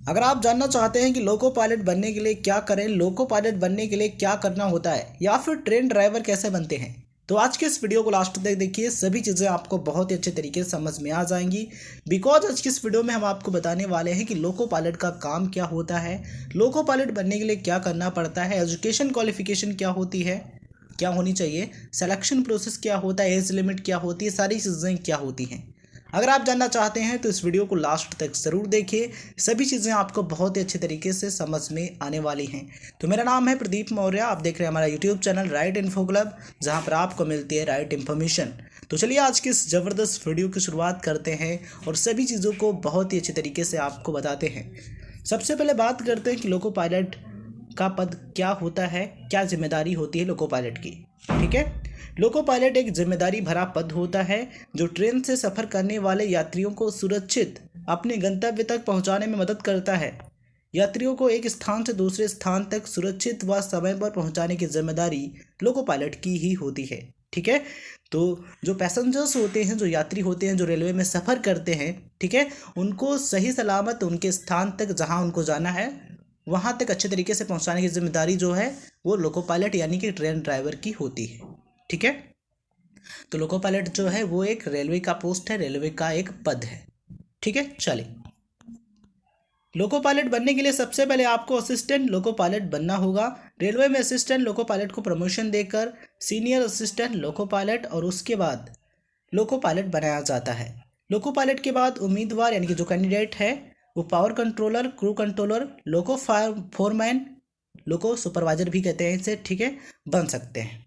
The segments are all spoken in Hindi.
अगर आप जानना चाहते हैं कि लोको पायलट बनने के लिए क्या करें, लोको पायलट बनने के लिए क्या करना होता है, या फिर ट्रेन ड्राइवर कैसे बनते हैं, तो आज के इस वीडियो को लास्ट तक देखिए। सभी चीज़ें आपको बहुत ही अच्छे तरीके से समझ में आ जाएंगी। बिकॉज आज की इस वीडियो में हम आपको बताने वाले हैं कि लोको पायलट का काम क्या होता है, लोको पायलट बनने के लिए क्या करना पड़ता है, एजुकेशन क्वालिफिकेशन क्या होती है, क्या होनी चाहिए, सिलेक्शन प्रोसेस क्या होता है, एज लिमिट क्या होती है, सारी चीज़ें क्या होती हैं। अगर आप जानना चाहते हैं तो इस वीडियो को लास्ट तक ज़रूर देखिए। सभी चीज़ें आपको बहुत ही अच्छे तरीके से समझ में आने वाली हैं। तो मेरा नाम है प्रदीप मौर्य, आप देख रहे हैं हमारा YouTube channel right info club, जहां पर आपको मिलती है राइट इन्फॉर्मेशन। तो चलिए आज की इस ज़बरदस्त वीडियो की शुरुआत करते हैं और सभी चीज़ों को बहुत ही अच्छे तरीके से आपको बताते हैं। सबसे पहले बात करते हैं कि लोको पायलट का पद क्या होता है, क्या जिम्मेदारी होती है लोको पायलट की। ठीक है, लोको पायलट एक जिम्मेदारी भरा पद होता है जो ट्रेन से सफ़र करने वाले यात्रियों को सुरक्षित अपने गंतव्य तक पहुंचाने में मदद करता है। यात्रियों को एक स्थान से दूसरे स्थान तक सुरक्षित व समय पर पहुंचाने की जिम्मेदारी लोको पायलट की ही होती है। ठीक है, तो जो पैसेंजर्स होते हैं, जो यात्री होते हैं, जो रेलवे में सफ़र करते हैं, ठीक है, उनको सही सलामत उनके स्थान तक जहां उनको जाना है वहां तक अच्छे तरीके से पहुंचाने की जिम्मेदारी जो है वो लोको पायलट यानी कि ट्रेन ड्राइवर की होती है। ठीक है, तो लोको पायलट जो है वो एक रेलवे का पोस्ट है, रेलवे का एक पद है। ठीक है, चलिए लोको पायलट बनने के लिए सबसे पहले आपको असिस्टेंट लोको पायलट बनना होगा। रेलवे में असिस्टेंट लोको पायलट को प्रमोशन देकर सीनियर असिस्टेंट लोको पायलट और उसके बाद लोको पायलट बनाया जाता है। लोको पायलट के बाद उम्मीदवार यानी कि जो कैंडिडेट है वो पावर कंट्रोलर, क्रू कंट्रोलर, लोको फोरमैन, लोको सुपरवाइजर भी कहते हैं इसे, ठीक है, बन सकते हैं।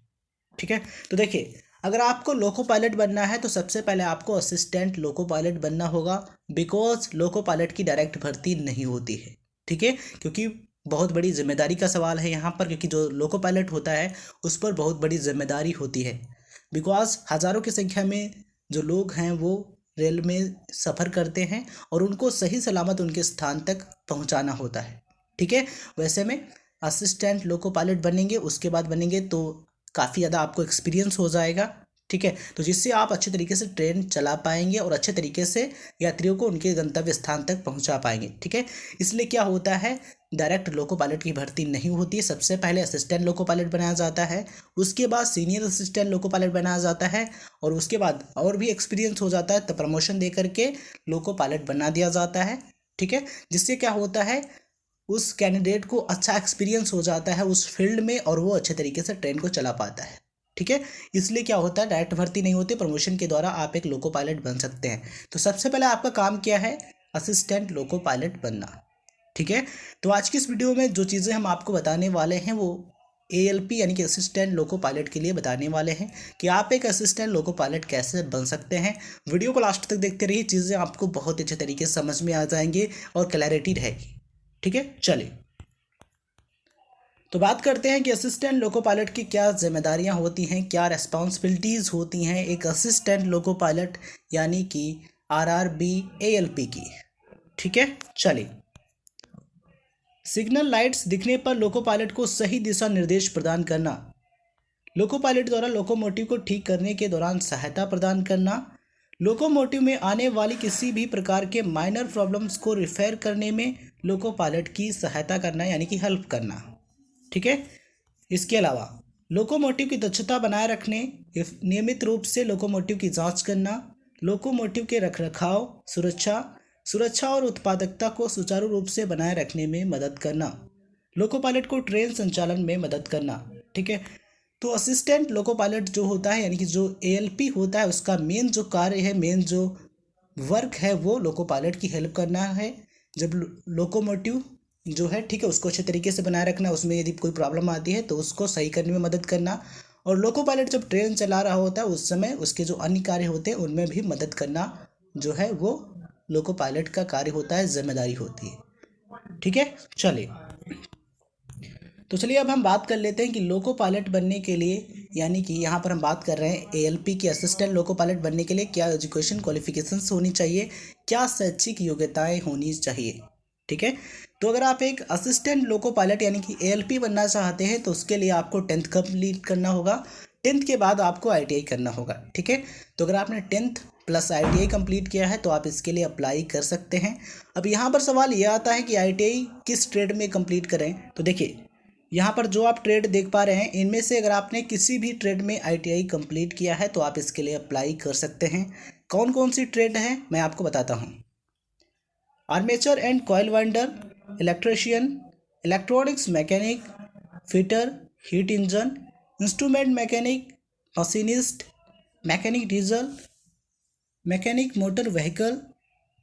ठीक है, तो देखिए अगर आपको लोको पायलट बनना है तो सबसे पहले आपको असिस्टेंट लोको पायलट बनना होगा। बिकॉज लोको पायलट की डायरेक्ट भर्ती नहीं होती है। ठीक है, क्योंकि बहुत बड़ी जिम्मेदारी का सवाल है यहाँ पर, क्योंकि जो लोको पायलट होता है उस पर बहुत बड़ी जिम्मेदारी होती है। बिकॉज हज़ारों की संख्या में जो लोग हैं वो रेल में सफ़र करते हैं और उनको सही सलामत उनके स्थान तक पहुंचाना होता है। ठीक है, वैसे में असिस्टेंट लोको पायलट बनेंगे, उसके बाद बनेंगे तो काफ़ी ज़्यादा आपको एक्सपीरियंस हो जाएगा। ठीक है, तो जिससे आप अच्छे तरीके से ट्रेन चला पाएंगे और अच्छे तरीके से यात्रियों को उनके गंतव्य स्थान तक पहुंचा पाएंगे। ठीक है, इसलिए क्या होता है, डायरेक्ट लोको पायलट की भर्ती नहीं होती है। सबसे पहले असिस्टेंट लोको पायलट बनाया जाता है, उसके बाद सीनियर असिस्टेंट लोको पायलट बनाया जाता है और उसके बाद और भी एक्सपीरियंस हो जाता है तो प्रमोशन दे करके लोको पायलट बना दिया जाता है। ठीक है, जिससे क्या होता है, उस कैंडिडेट को अच्छा एक्सपीरियंस हो जाता है उस फील्ड में और वो अच्छे तरीके से ट्रेन को चला पाता है। ठीक है, इसलिए क्या होता है, डायरेक्ट भर्ती नहीं होती, प्रमोशन के द्वारा आप एक लोको पायलट बन सकते हैं। तो सबसे पहले आपका काम क्या है, असिस्टेंट लोको पायलट बनना। ठीक है, तो आज की इस वीडियो में जो चीज़ें हम आपको बताने वाले हैं वो ALP यानी कि असिस्टेंट लोको पायलट के लिए बताने वाले हैं कि आप एक असिस्टेंट लोको पायलट कैसे बन सकते हैं। वीडियो को लास्ट तक देखते रहिए, चीज़ें आपको बहुत अच्छे तरीके से समझ में आ जाएंगे और क्लैरिटी रहेगी। ठीक है, चलिए तो बात करते हैं कि असिस्टेंट लोको पायलट की क्या जिम्मेदारियां होती हैं, क्या रेस्पॉन्सिबिलिटीज़ होती हैं एक असिस्टेंट लोको पायलट यानी कि RRB ALP की। ठीक है, चलिए सिग्नल लाइट्स दिखने पर लोको पायलट को सही दिशा निर्देश प्रदान करना, लोको पायलट द्वारा लोकोमोटिव को ठीक करने के दौरान सहायता प्रदान करना, लोकोमोटिव में आने वाली किसी भी प्रकार के माइनर प्रॉब्लम्स को रिपेयर करने में लोको पायलट की सहायता करना यानी कि हेल्प करना। ठीक है, इसके अलावा लोकोमोटिव की दक्षता बनाए रखने, नियमित रूप से लोकोमोटिव की जांच करना, लोकोमोटिव के रखरखाव, सुरक्षा और उत्पादकता को सुचारू रूप से बनाए रखने में मदद करना, लोको पायलट को ट्रेन संचालन में मदद करना। ठीक है, तो असिस्टेंट लोको पायलट जो होता है यानी कि जो ALP होता है उसका मेन जो कार्य है, मेन जो वर्क है वो लोको पायलट की हेल्प करना है। जब लोकोमोटिव जो है, ठीक है, उसको अच्छे तरीके से बनाए रखना, उसमें यदि कोई प्रॉब्लम आती है तो उसको सही करने में मदद करना, और लोको पायलट जब ट्रेन चला रहा होता है उस समय उसके जो अन्य कार्य होते हैं उनमें भी मदद करना जो है वो लोको पायलट का कार्य होता है, जिम्मेदारी होती है। ठीक है, चलिए तो चलिए अब हम बात कर लेते हैं कि लोको पायलट बनने के लिए यानी कि यहाँ पर हम बात कर रहे हैं ALP की असिस्टेंट लोको पायलट बनने के लिए क्या एजुकेशन क्वालिफिकेशंस होनी चाहिए, क्या शैक्षिक योग्यताएं होनी चाहिए। ठीक है, तो अगर आप एक असिस्टेंट लोको पायलट यानी कि ALP बनना चाहते हैं तो उसके लिए आपको 10th कंप्लीट करना होगा। 10th के बाद आपको ITI करना होगा। ठीक है, तो अगर आपने 10th प्लस ITI कंप्लीट किया है तो आप इसके लिए अप्लाई कर सकते हैं। अब यहाँ पर सवाल ये आता है कि ITI किस ट्रेड में कंप्लीट करें। तो देखिए यहाँ पर जो आप ट्रेड देख पा रहे हैं इनमें से अगर आपने किसी भी ट्रेड में ITI कंप्लीट किया है तो आप इसके लिए अप्लाई कर सकते हैं। कौन कौन सी ट्रेड है मैं आपको बताता हूँ। Armature and coil winder, electrician, electronics mechanic, fitter, heat engine, instrument mechanic, machinist, mechanic diesel, mechanic motor vehicle,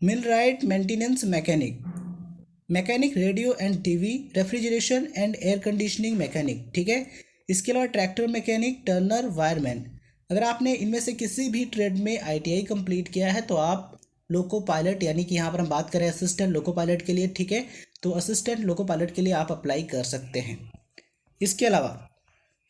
millwright maintenance mechanic, mechanic radio and TV, refrigeration and air conditioning mechanic. ठीक है, इसके अलावा ट्रैक्टर मैकेनिक, टर्नर, वायरमैन। अगर आपने इनमें से किसी भी ट्रेड में ITI कंप्लीट किया है तो आप लोको पायलट यानी कि यहाँ पर हम बात करें असिस्टेंट लोको पायलट के लिए, ठीक है, तो असिस्टेंट लोको पायलट के लिए आप अप्लाई कर सकते हैं। इसके अलावा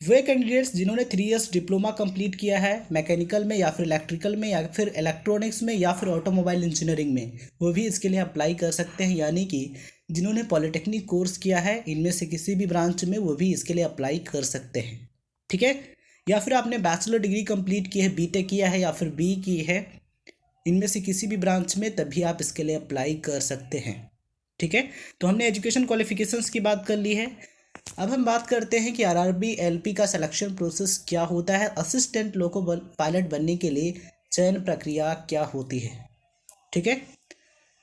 वे कैंडिडेट्स जिन्होंने 3 इयर्स डिप्लोमा कंप्लीट किया है मैकेनिकल में या फिर इलेक्ट्रिकल में या फिर इलेक्ट्रॉनिक्स में या फिर ऑटोमोबाइल इंजीनियरिंग में, वो भी इसके लिए अप्लाई कर सकते हैं। यानी कि जिन्होंने पॉलिटेक्निक कोर्स किया है इनमें से किसी भी ब्रांच में वो भी इसके लिए अप्लाई कर सकते हैं। ठीक है, या फिर आपने बैचलर डिग्री कंप्लीट की है, BTech किया है या फिर BE की है, इनमें से किसी भी ब्रांच में तभी आप इसके लिए अप्लाई कर सकते हैं। ठीक है, तो हमने एजुकेशन क्वालिफिकेशंस की बात कर ली है। अब हम बात करते हैं कि RRB LP का सिलेक्शन प्रोसेस क्या होता है, असिस्टेंट लोको पायलट बनने के लिए चयन प्रक्रिया क्या होती है। ठीक है,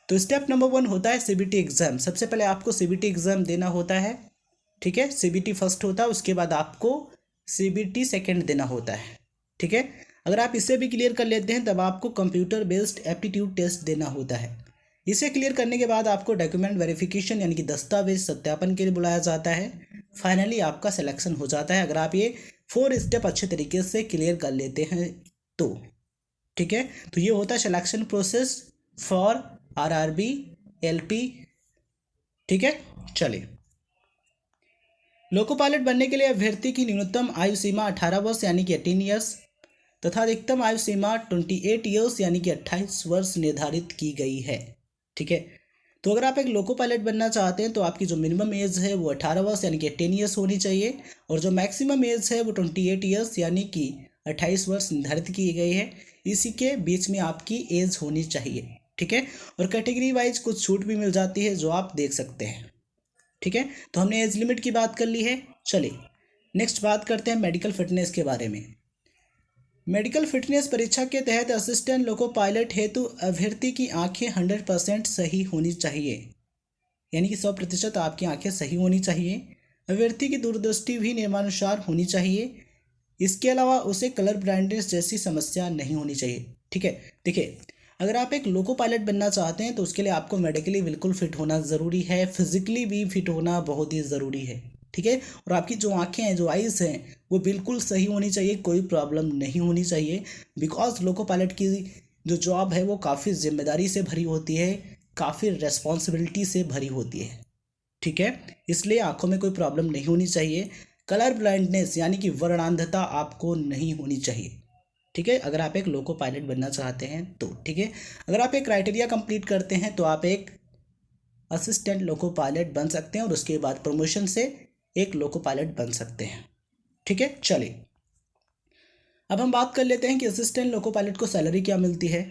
तो स्टेप नंबर 1 होता है CBT एग्ज़ाम। सबसे पहले आपको CBT एग्ज़ाम देना होता है। ठीक है, CBT फर्स्ट होता है, उसके बाद आपको CBT सेकेंड देना होता है। ठीक है, अगर आप इसे भी क्लियर कर लेते हैं तब आपको कंप्यूटर बेस्ड एप्टीट्यूड टेस्ट देना होता है। इसे क्लियर करने के बाद आपको डॉक्यूमेंट वेरिफिकेशन यानी कि दस्तावेज सत्यापन के लिए बुलाया जाता है। फाइनली आपका सिलेक्शन हो जाता है अगर आप ये 4 स्टेप अच्छे तरीके से क्लियर कर लेते हैं तो। ठीक है, तो ये होता है selection process for RRB LP। ठीक है, चलिए, लोको पायलट बनने के लिए अभ्यर्थी की न्यूनतम आयु सीमा 18 वर्ष यानी कि 18 ईयर्स तथा अधिकतम आयु सीमा 28 ईयर्स यानी कि 28 वर्ष निर्धारित की गई है। ठीक है, तो अगर आप एक लोको पायलट बनना चाहते हैं तो आपकी जो मिनिमम एज है वो 18 वर्ष यानी कि 18 ईयर्स होनी चाहिए और जो मैक्सिमम एज है वो 28 ईयर्स यानी कि 28 वर्ष निर्धारित की गई है। इसी के बीच में आपकी एज होनी चाहिए। ठीक है, और कैटेगरी वाइज कुछ छूट भी मिल जाती है जो आप देख सकते हैं। ठीक है, तो हमने एज लिमिट की बात कर ली है। चलिए नेक्स्ट बात करते हैं मेडिकल फिटनेस के बारे में। मेडिकल फिटनेस परीक्षा के तहत असिस्टेंट लोको पायलट हेतु अभ्यर्थी की आंखें 100% सही होनी चाहिए, यानी कि 100% आपकी आंखें सही होनी चाहिए। अभ्यर्थी की दूरदृष्टि भी नियमानुसार होनी चाहिए। इसके अलावा उसे कलर ब्लाइंडनेस जैसी समस्या नहीं होनी चाहिए। ठीक है, देखिए अगर आप एक लोको पायलट बनना चाहते हैं तो उसके लिए आपको मेडिकली बिल्कुल फिट होना ज़रूरी है, फिजिकली भी फिट होना बहुत ही ज़रूरी है। ठीक है, और आपकी जो आंखें हैं, जो आइज़ हैं, वो बिल्कुल सही होनी चाहिए, कोई प्रॉब्लम नहीं होनी चाहिए। बिकॉज लोको पायलट की जो जॉब है वो काफ़ी जिम्मेदारी से भरी होती है, काफ़ी रेस्पॉन्सिबिलिटी से भरी होती है। ठीक है, इसलिए आंखों में कोई प्रॉब्लम नहीं होनी चाहिए। कलर ब्लाइंडनेस यानी कि वर्णांधता आपको नहीं होनी चाहिए। ठीक है, अगर आप एक लोको पायलट बनना चाहते हैं तो। ठीक है, अगर आप एक क्राइटेरिया कंप्लीट करते हैं तो आप एक असिस्टेंट लोको पायलट बन सकते हैं और उसके बाद प्रमोशन से एक लोको पायलट बन सकते हैं। ठीक है, चलिए अब हम बात कर लेते हैं कि असिस्टेंट लोको पायलट को सैलरी क्या मिलती है।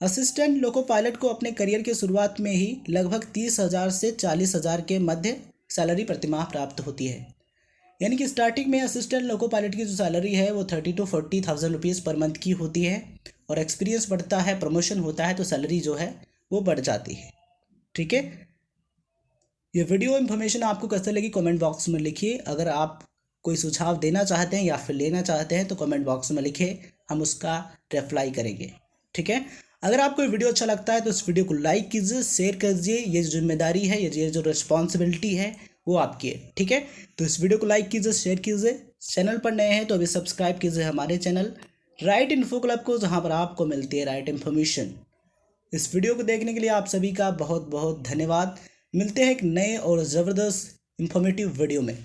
असिस्टेंट लोको पायलट को अपने करियर की शुरुआत में ही लगभग 30,000 से 40,000 के मध्य सैलरी प्रतिमाह प्राप्त होती है। यानी कि स्टार्टिंग में असिस्टेंट लोको पायलट की जो सैलरी है वो 30 to 40,000 रुपीज़ पर मंथ की होती है और एक्सपीरियंस बढ़ता है, प्रमोशन होता है तो सैलरी जो है वो बढ़ जाती है। ठीक है, ये वीडियो इन्फॉर्मेशन आपको कैसे लगी कमेंट बॉक्स में लिखिए। अगर आप कोई सुझाव देना चाहते हैं या फिर लेना चाहते हैं तो कमेंट बॉक्स में लिखिए, हम उसका रिप्लाई करेंगे। ठीक है, अगर आपको वीडियो अच्छा लगता है तो इस वीडियो को लाइक कीजिए, शेयर कीजिए। ये जो जिम्मेदारी है, ये जो रिस्पॉन्सिबिलिटी है वो आपकी है। ठीक है, तो इस वीडियो को लाइक कीजिए, शेयर कीजिए। चैनल पर नए हैं तो अभी सब्सक्राइब कीजिए हमारे चैनल राइट इन्फो क्लब को, जहाँ पर आपको मिलती है राइट इन्फॉर्मेशन। इस वीडियो को देखने के लिए आप सभी का बहुत बहुत धन्यवाद। मिलते हैं एक नए और ज़बरदस्त इंफॉर्मेटिव वीडियो में।